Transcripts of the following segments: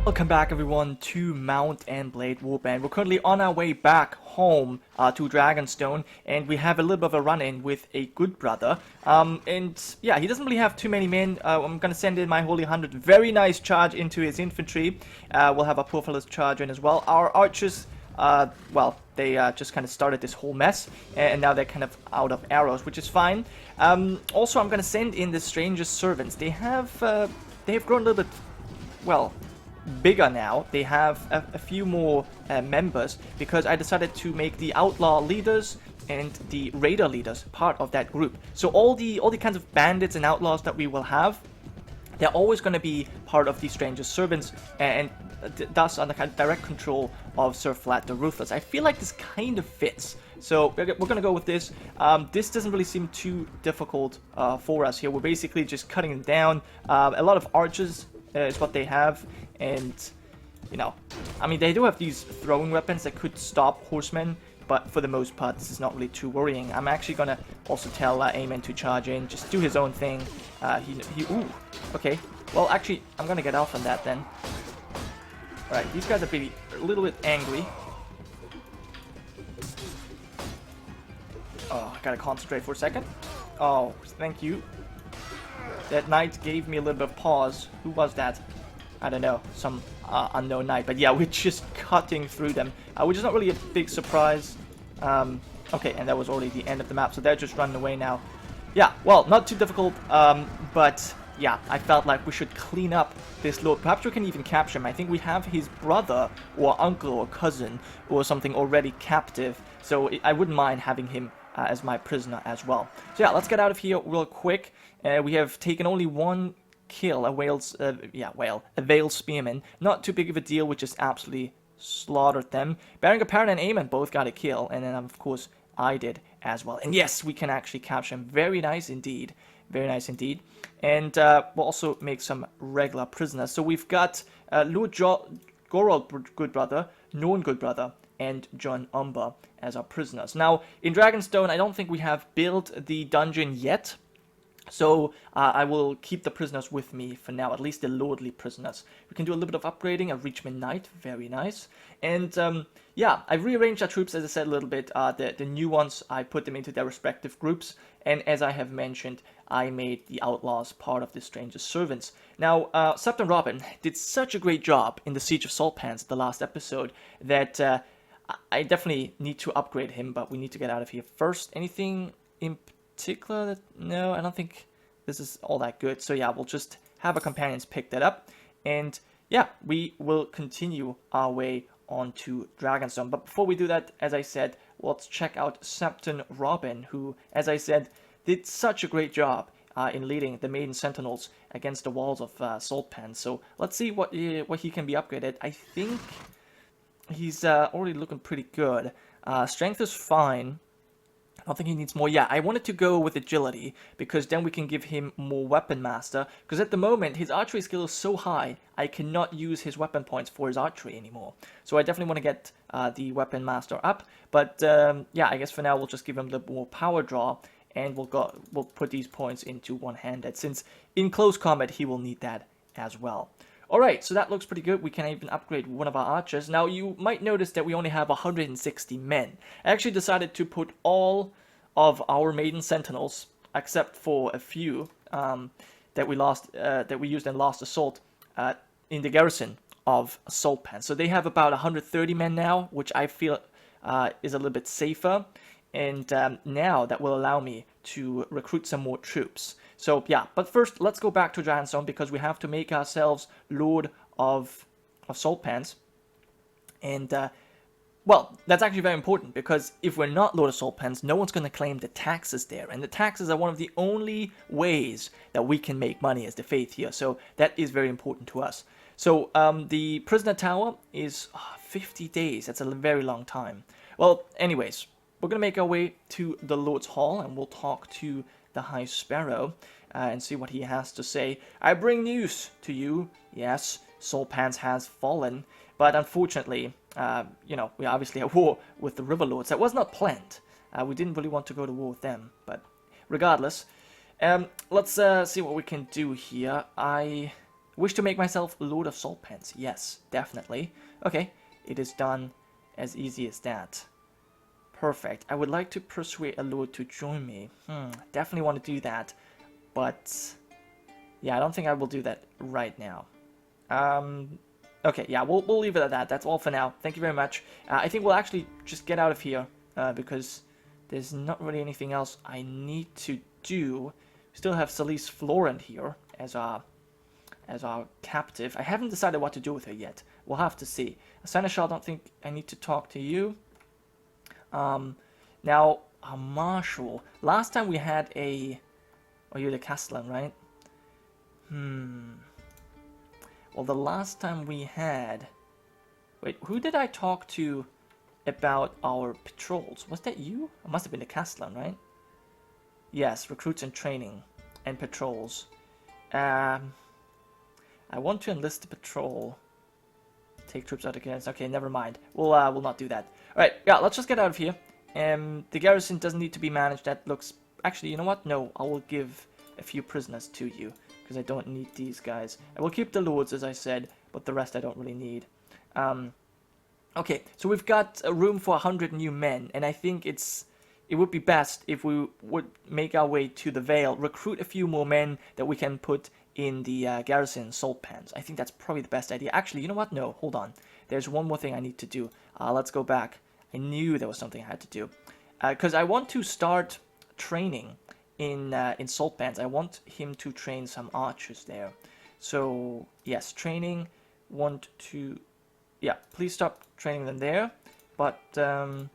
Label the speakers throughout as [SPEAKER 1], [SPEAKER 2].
[SPEAKER 1] Welcome back everyone to Mount Blade Warband. We're currently on our way back home to Dragonstone, and we have a little bit of a run-in with a good brother. And yeah, he doesn't really have too many men. I'm gonna send in my Holy 100. Very nice charge into his infantry. We'll have our poor fellows charge in as well. Our archers, well, they just kind of started this whole mess, and now they're kind of out of arrows, which is fine. Also, I'm gonna send in the Stranger's servants. They have grown a little bit, well, bigger now. They have a few more members because I decided to make the outlaw leaders and the raider leaders part of that group. So all the kinds of bandits and outlaws that we will have, they're always going to be part of the Stranger's servants, and thus under kind of direct control of Sir Vlad the Ruthless. I feel like this kind of fits. So we're going to go with this. This doesn't really seem too difficult for us here. We're basically just cutting them down. A lot of archers is what they have, and you know, I mean, they do have these throwing weapons that could stop horsemen, but for the most part this is not really too worrying. I'm actually gonna also tell Aemon to charge in, just do his own thing. Ooh, okay, well actually I'm gonna get off on that then. Alright, these guys are maybe a little bit angry. Oh, I gotta concentrate for a second. Oh, thank you. That knight gave me a little bit of pause. Who was that? I don't know. Some unknown knight. But yeah, we're just cutting through them. Which is not really a big surprise. Okay, and that was already the end of the map. So they're just running away now. Yeah, well, not too difficult. But yeah, I felt like we should clean up this lord. Perhaps we can even capture him. I think we have his brother or uncle or cousin or something already captive. So I wouldn't mind having him as my prisoner as well. So yeah, let's get out of here real quick. We have taken only one kill, a Vale Spearman. Not too big of a deal, we just absolutely slaughtered them. Berengar Parent and Aemon both got a kill, and then of course I did as well. And yes, we can actually capture him. Very nice indeed. Very nice indeed. And we'll also make some regular prisoners. So we've got Lord Gorald Goodbrother, Norn Goodbrother, and John Umber as our prisoners. Now, in Dragonstone, I don't think we have built the dungeon yet. So I will keep the prisoners with me for now, at least the lordly prisoners. We can do a little bit of upgrading, a Reachman Knight, very nice. And yeah, I've rearranged our troops, as I said a little bit. The new ones, I put them into their respective groups. And as I have mentioned, I made the outlaws part of the Stranger's servants. Now, Septon Robin did such a great job in the Siege of Saltpans, the last episode, that I definitely need to upgrade him, but we need to get out of here first. Anything in particular? No, I don't think this is all that good. So yeah, we'll just have our companions pick that up, and yeah, we will continue our way on to Dragonstone. But before we do that, as I said, let's check out Septon Robin, who, as I said, did such a great job in leading the Maiden Sentinels against the walls of Saltpans. So let's see what he can be upgraded. I think he's already looking pretty good. Strength is fine. I don't think he needs more. Yeah, I wanted to go with agility, because then we can give him more weapon master. Because at the moment, his archery skill is so high, I cannot use his weapon points for his archery anymore. So I definitely want to get the weapon master up. But yeah, I guess for now, we'll just give him the more power draw, and we'll put these points into one-handed, since in close combat, he will need that as well. Alright, so that looks pretty good. We can even upgrade one of our archers. Now, you might notice that we only have 160 men. I actually decided to put all of our Maiden Sentinels, except for a few that we used in Last Assault, in the garrison of Saltpans. So they have about 130 men now, which I feel is a little bit safer. And now that will allow me to recruit some more troops. So yeah, but first let's go back to Dragonstone, because we have to make ourselves Lord of Saltpans. And well, that's actually very important, because if we're not Lord of Saltpans, no one's going to claim the taxes there. And the taxes are one of the only ways that we can make money as the Faith here. So that is very important to us. So the prisoner tower is 50 days. That's a very long time. Well, anyways, we're going to make our way to the Lord's Hall, and we'll talk to the High Sparrow and see what he has to say. I bring news to you. Yes, Saltpans has fallen, but unfortunately, you know, we're obviously at war with the River Lords. That was not planned. We didn't really want to go to war with them, but regardless, let's see what we can do here. I Wish to make myself Lord of Salt Pens. Yes, definitely. Okay, it is done as easy as that. Perfect. I would like to persuade a lord to join me. Definitely want to do that. But, yeah, I don't think I will do that right now. Okay, yeah, we'll leave it at that. That's all for now. Thank you very much. I think we'll actually just get out of here because there's not really anything else I need to do. We still have Celise Florent here as our captive. I haven't decided what to do with her yet. We'll have to see. Seneschal, I don't think I need to talk to you. Now, a marshal. Last time we had a... Oh, you're the Castellan, right? Well, the last time we had... Wait, who did I talk to about our patrols? Was that you? It must have been the Castellan, right? Yes, recruits and training and patrols. I want to enlist the patrol. Take troops out against... Okay, never mind. We'll not do that. Alright, yeah, let's just get out of here. The garrison doesn't need to be managed. That looks... Actually, you know what? No, I will give a few prisoners to you. Because I don't need these guys. I will keep the lords, as I said. But the rest I don't really need. Okay, so we've got a room for 100 new men. And I think it would be best if we would make our way to the Vale. Recruit a few more men that we can put in the garrison salt pans. I think that's probably the best idea. Actually, you know what? No, hold on. There's one more thing I need to do. Let's go back. I knew there was something I had to do. Because I want to start training in salt pans. I want him to train some archers there. So, yes, training. Want to... Yeah, please stop training them there. But, train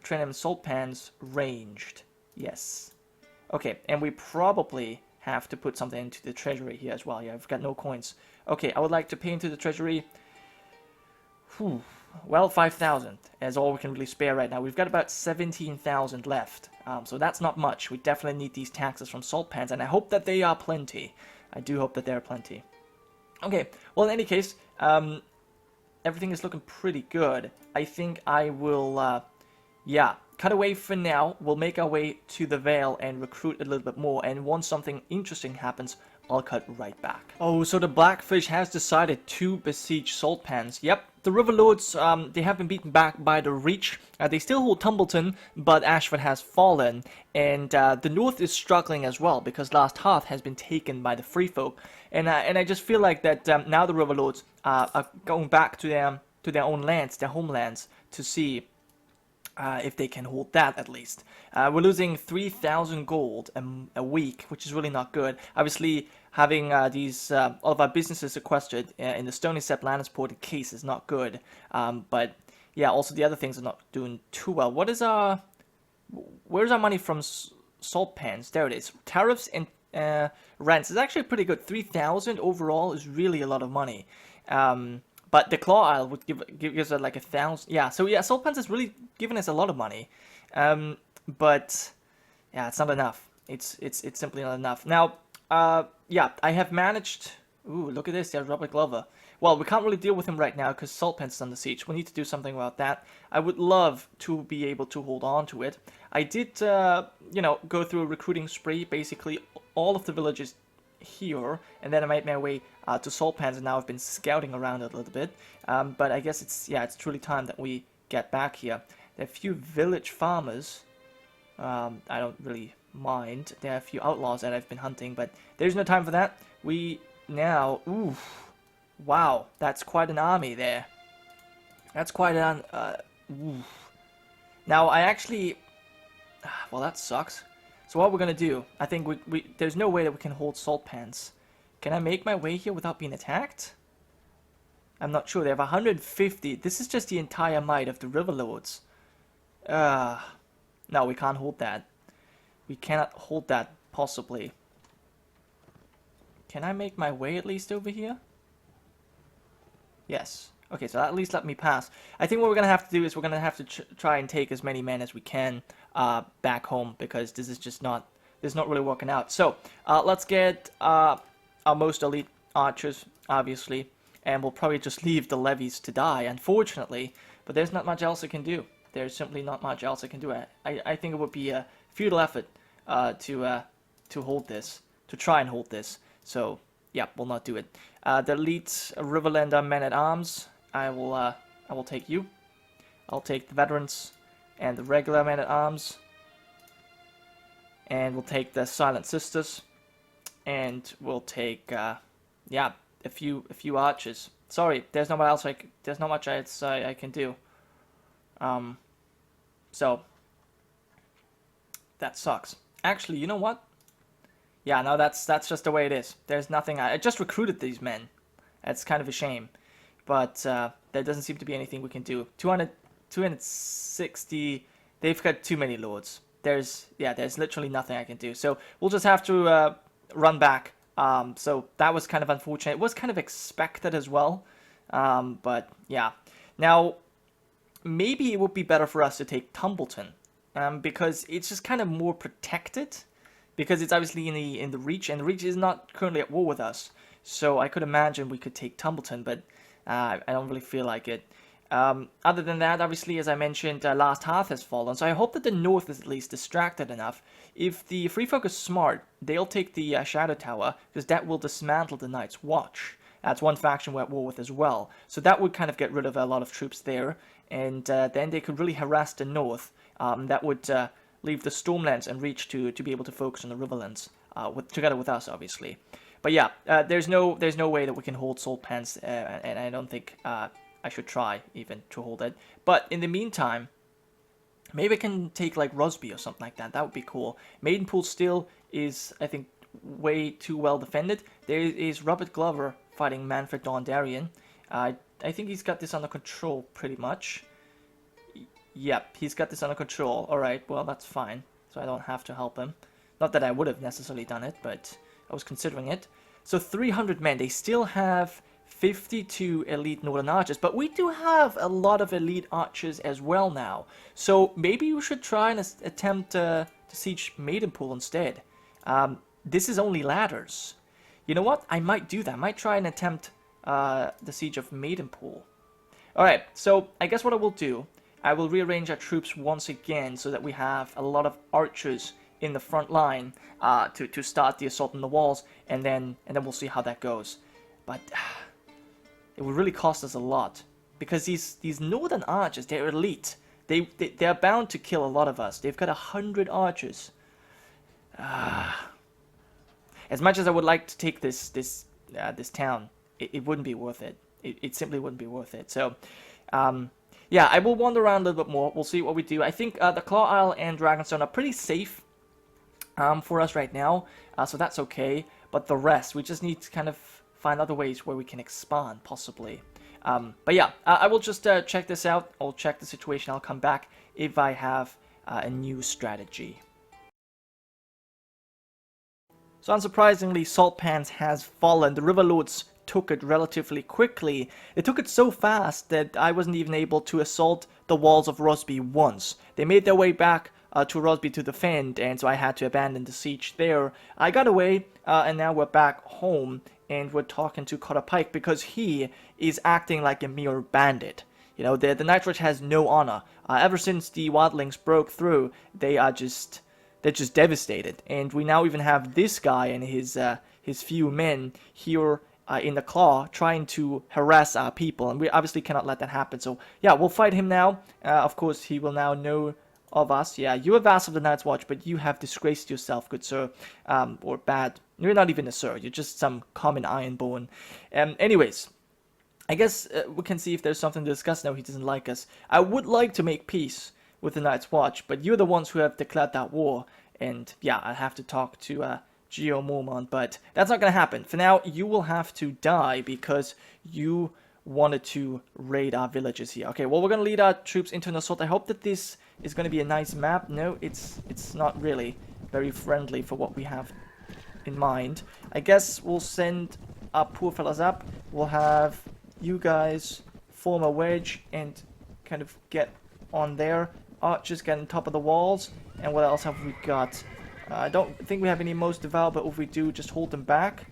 [SPEAKER 1] them in salt pans ranged. Yes. Okay, and we probably have to put something into the treasury here as well. Yeah, I've got no coins. Okay, I would like to pay into the treasury. Well, 5,000 is all we can really spare right now. We've got about 17,000 left. So that's not much. We definitely need these taxes from salt pans, and I hope that they are plenty. I do hope that they are plenty. Okay, well, in any case, everything is looking pretty good. I think I will, yeah, cut away for now. We'll make our way to the Vale and recruit a little bit more. And once something interesting happens, I'll cut right back. Oh, so the Blackfish has decided to besiege salt pans. Yep, the River Lords, they have been beaten back by the Reach. They still hold Tumbleton, but Ashford has fallen. And the North is struggling as well, because Last Hearth has been taken by the Free Folk. And I just feel like that now the River Lords are going back to their own lands, their homelands, to see if they can hold that at least. We're losing 3,000 gold a week, which is really not good. Obviously, having all of our businesses sequestered in the Stony Sept Lannisport case is not good. But yeah, also the other things are not doing too well. Where's our money from salt pans? There it is. Tariffs and rents is actually pretty good. 3,000 overall is really a lot of money. But the Claw Isle would give us like 1,000. Yeah, so yeah, salt pans is really giving us a lot of money. But yeah, it's not enough. It's simply not enough. Now, yeah, I have managed... Ooh, look at this, there's Robert Glover. Well, we can't really deal with him right now because salt pans is under siege. We need to do something about that. I would love to be able to hold on to it. I did, you know, go through a recruiting spree, basically all of the villages here, and then I made my way to salt pans, and now I've been scouting around a little bit. But I guess it's truly time that we get back here. There are a few village farmers. I don't really mind. There are a few outlaws that I've been hunting, but there's no time for that. We now... Ooh, wow, that's quite an army there. That's quite an... ooh. Now, I actually... Well, that sucks. So what we're gonna do, I think there's no way that we can hold salt pans. Can I make my way here without being attacked? I'm not sure. They have 150. This is just the entire might of the River Lords. No, we can't hold that. We cannot hold that, possibly. Can I make my way at least over here? Yes. Okay, so at least let me pass. I think what we're going to have to do is we're going to have to try and take as many men as we can back home, because this is not really working out. So, let's get our most elite archers, obviously, and we'll probably just leave the levies to die, unfortunately, but there's not much else I can do. There's simply not much else I can do. I think it would be a futile effort to hold this, to try and hold this. So, yeah, we'll not do it. The elite Riverlander men-at-arms, I will take you. I'll take the veterans and the regular men-at-arms. And we'll take the Silent Sisters. And we'll take, yeah, a few archers. Sorry, there's not much else there's not much I can do. So that sucks. Actually, you know what? Yeah, no, that's just the way it is. There's nothing. I just recruited these men. That's kind of a shame, but there doesn't seem to be anything we can do. 260. They've got too many lords. There's literally nothing I can do. So we'll just have to run back. So that was kind of unfortunate. It was kind of expected as well. But yeah. Now, maybe it would be better for us to take Tumbleton, because it's just kind of more protected, because it's obviously in the Reach, and the Reach is not currently at war with us. So I could imagine we could take Tumbleton, but I don't really feel like it. Other than that, obviously, as I mentioned, Last Hearth has fallen, so I hope that the North is at least distracted enough. If the Free Folk is smart, they'll take the Shadow Tower, because that will dismantle the Night's Watch. That's one faction we're at war with as well. So that would kind of get rid of a lot of troops there, and then they could really harass the North. That would leave the Stormlands and Reach to be able to focus on the Riverlands, together with us, obviously. But yeah, there's no way that we can hold Salt Pans, and I don't think I should try even to hold it. But in the meantime, maybe I can take like Rosby or something like that. That would be cool. Maidenpool still is, I think, way too well defended. There is Robert Glover fighting Manfred Dondarrion. I think he's got this under control pretty much. Yep, he's got this under control. Alright, well, that's fine. So I don't have to help him. Not that I would have necessarily done it, but I was considering it. So 300 men. They still have 52 elite Northern Archers, but we do have a lot of elite archers as well now. So maybe we should try and attempt to siege Maidenpool instead. This is only ladders. You know what? I might do that. I might try and attempt the siege of Maidenpool. Alright, so I guess what I will do, I will rearrange our troops once again so that we have a lot of archers in the front line to start the assault on the walls, and then we'll see how that goes. But it would really cost us a lot, because these northern archers, they're elite. They're bound to kill a lot of us. They've got 100 archers. As much as I would like to take this town, it wouldn't be worth it. It simply wouldn't be worth it. So, yeah, I will wander around a little bit more. We'll see what we do. I think the Claw Isle and Dragonstone are pretty safe for us right now, so that's okay. But the rest, we just need to kind of find other ways where we can expand, possibly. But yeah, I will just check this out. I'll check the situation. I'll come back if I have a new strategy. So unsurprisingly, Salt Pans has fallen. The Riverlords took it relatively quickly. They took it so fast that I wasn't even able to assault the walls of Rosby once. They made their way back to Rosby to defend, and so I had to abandon the siege there. I got away, and now we're back home, and we're talking to Cotter Pike because he is acting like a mere bandit. You know, the Night Watch has no honor. Ever since the Wildlings broke through, they're just devastated, and we now even have this guy and his few men here in the Claw trying to harass our people, and we obviously cannot let that happen. So yeah, we'll fight him now. Of course, he will now know of us. Yeah, you're a vassal of the Night's Watch, but you have disgraced yourself, good sir, or bad. You're not even a sir. You're just some common ironborn. Anyways, I guess we can see if there's something to discuss now. He doesn't like us. I would like to make peace with the Night's Watch, but you're the ones who have declared that war, and yeah, I have to talk to Gironca, but that's not gonna happen. For now, you will have to die because you wanted to raid our villages here. Okay, well, we're gonna lead our troops into an assault. I hope that this is gonna be a nice map. No, it's not really very friendly for what we have in mind. I guess we'll send our poor fellas up. We'll have you guys form a wedge and kind of get on there. Archers get on top of the walls. And what else have we got? I don't think we have any most devout, but if we do, just hold them back.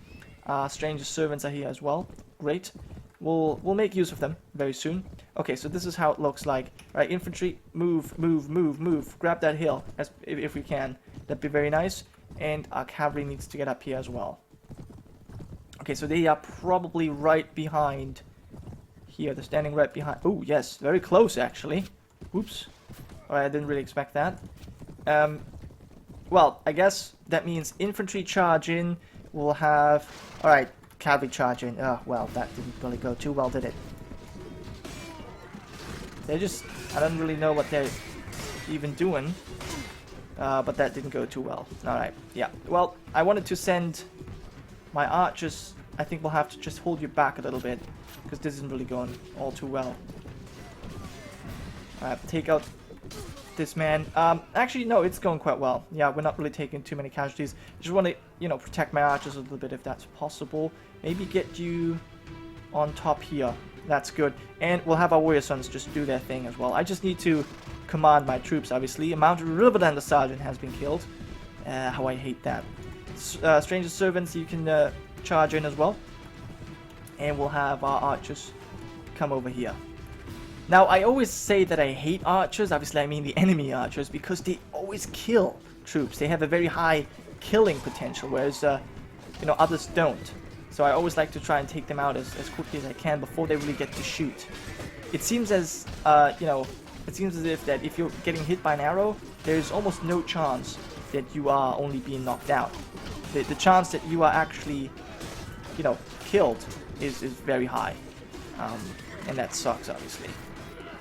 [SPEAKER 1] Stranger servants are here as well. Great. We'll make use of them very soon. Okay, so this is how it looks like. Right, infantry, move, move, move, move. Grab that hill if we can. That'd be very nice. And our cavalry needs to get up here as well. Okay, so they are probably right behind here. They're standing right behind. Oh, yes, very close, actually. Oops. Alright, I didn't really expect that. Well, I guess that means infantry charge in. We'll have... Alright, cavalry charge in. Oh, well, that didn't really go too well, did it? They're just... I don't really know what they're even doing. But that didn't go too well. Alright, yeah. Well, I wanted to send my archers. I think we'll have to just hold you back a little bit, because this isn't really going all too well. Alright, take out this man. Actually, no, it's going quite well. Yeah, we're not really taking too many casualties. Just want to, you know, protect my archers a little bit if that's possible. Maybe get you on top here. That's good. And we'll have our warrior sons just do their thing as well. I just need to command my troops, obviously. Mounted Riverland the Sergeant has been killed. How I hate that. Stranger Servants, you can charge in as well. And we'll have our archers come over here. Now, I always say that I hate archers. Obviously, I mean the enemy archers, because they always kill troops. They have a very high killing potential, whereas, you know, others don't. So I always like to try and take them out as quickly as I can before they really get to shoot. It seems as, you know, it seems as if that if you're getting hit by an arrow, there's almost no chance that you are only being knocked out. The chance that you are actually, you know, killed is very high. And that sucks, obviously.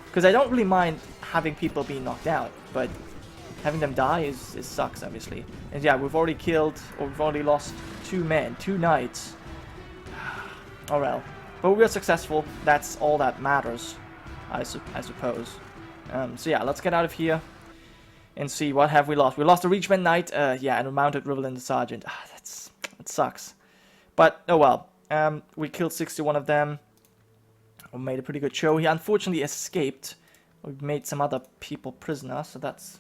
[SPEAKER 1] Because I don't really mind having people being knocked out, but having them die is sucks, obviously. And yeah, we've already killed, or we've already lost 2 men, 2 knights. Oh well. But we are successful. That's all that matters, I suppose. So yeah, let's get out of here and see what have we lost. We lost a Reachman Knight, yeah, and a Mounted Riverland Sergeant. That sucks. But, oh well. We killed 61 of them. We made a pretty good show. He unfortunately escaped. We've made some other people prisoner, so that's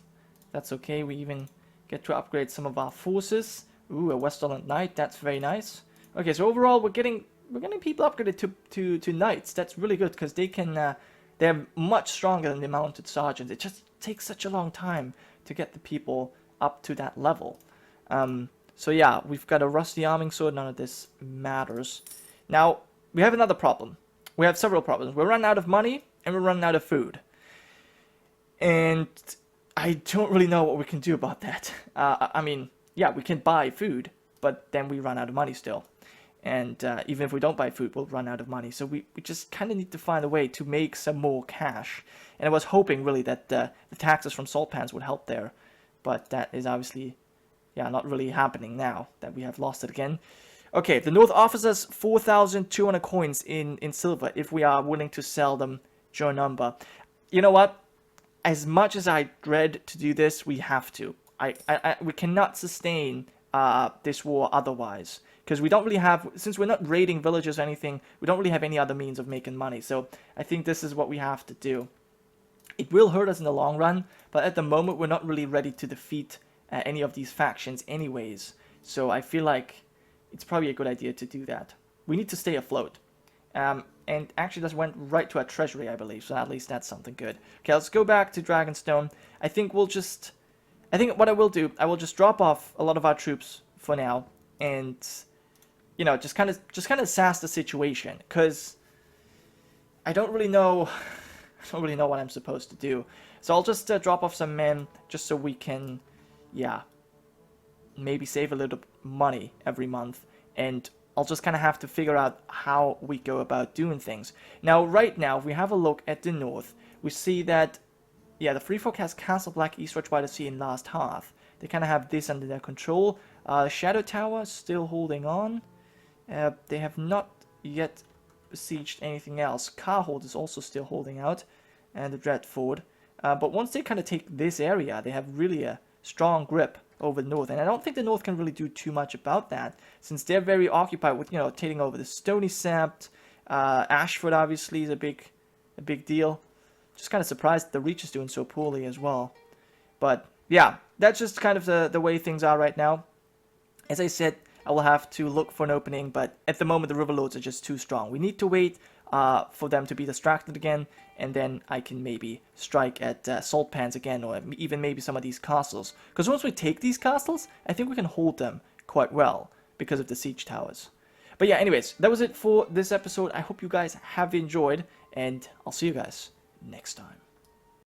[SPEAKER 1] okay. We even get to upgrade some of our forces. Ooh, a Westland Knight. That's very nice. Okay, so overall we're getting people upgraded to knights. That's really good because they can they're much stronger than the mounted sergeants. It just takes such a long time to get the people up to that level. So yeah, we've got a rusty arming sword. None of this matters. Now we have another problem. We have several problems. We're running out of money and we're running out of food. And I don't really know what we can do about that. I mean, yeah, we can buy food, but then we run out of money still. And even if we don't buy food, we'll run out of money. So we just kind of need to find a way to make some more cash. And I was hoping, really, that the taxes from salt pans would help there. But that is obviously, yeah, not really happening now that we have lost it again. Okay, the North offers us 4,200 coins in silver if we are willing to sell them Joe number. You know what? As much as I dread to do this, we have to. We cannot sustain this war otherwise. Because we don't really have, since we're not raiding villages or anything, we don't really have any other means of making money. So I think this is what we have to do. It will hurt us in the long run, but at the moment we're not really ready to defeat any of these factions anyways. So I feel like it's probably a good idea to do that. We need to stay afloat. And actually this went right to our treasury, I believe, so at least that's something good. Okay, let's go back to Dragonstone. I think what I will do, I will just drop off a lot of our troops for now, and, you know, just kind of sass the situation, because I don't really know what I'm supposed to do. So I'll just drop off some men, just so we can, yeah, maybe save a little money every month, and I'll just kind of have to figure out how we go about doing things. Now, right now, if we have a look at the north, we see that, yeah, the Free Folk has Castle Black, Eastwatch by the Sea, and Last Hearth. They kind of have this under their control. Shadow Tower still holding on. They have not yet besieged anything else. Carhold is also still holding out, and the Dreadford. But once they kind of take this area, they have really a strong grip over the north, and I don't think the north can really do too much about that, since they're very occupied with, you know, taking over the Stony Sept. Ashford obviously is a big deal. Just kind of surprised the Reach is doing so poorly as well. But yeah, that's just kind of the way things are right now. As I said, I will have to look for an opening, but at the moment the Riverlords are just too strong. We need to wait for them to be distracted again, and then I can maybe strike at salt pans again, or even maybe some of these castles. Because once we take these castles, I think we can hold them quite well because of the siege towers. But yeah, anyways, that was it for this episode. I hope you guys have enjoyed, and I'll see you guys next time.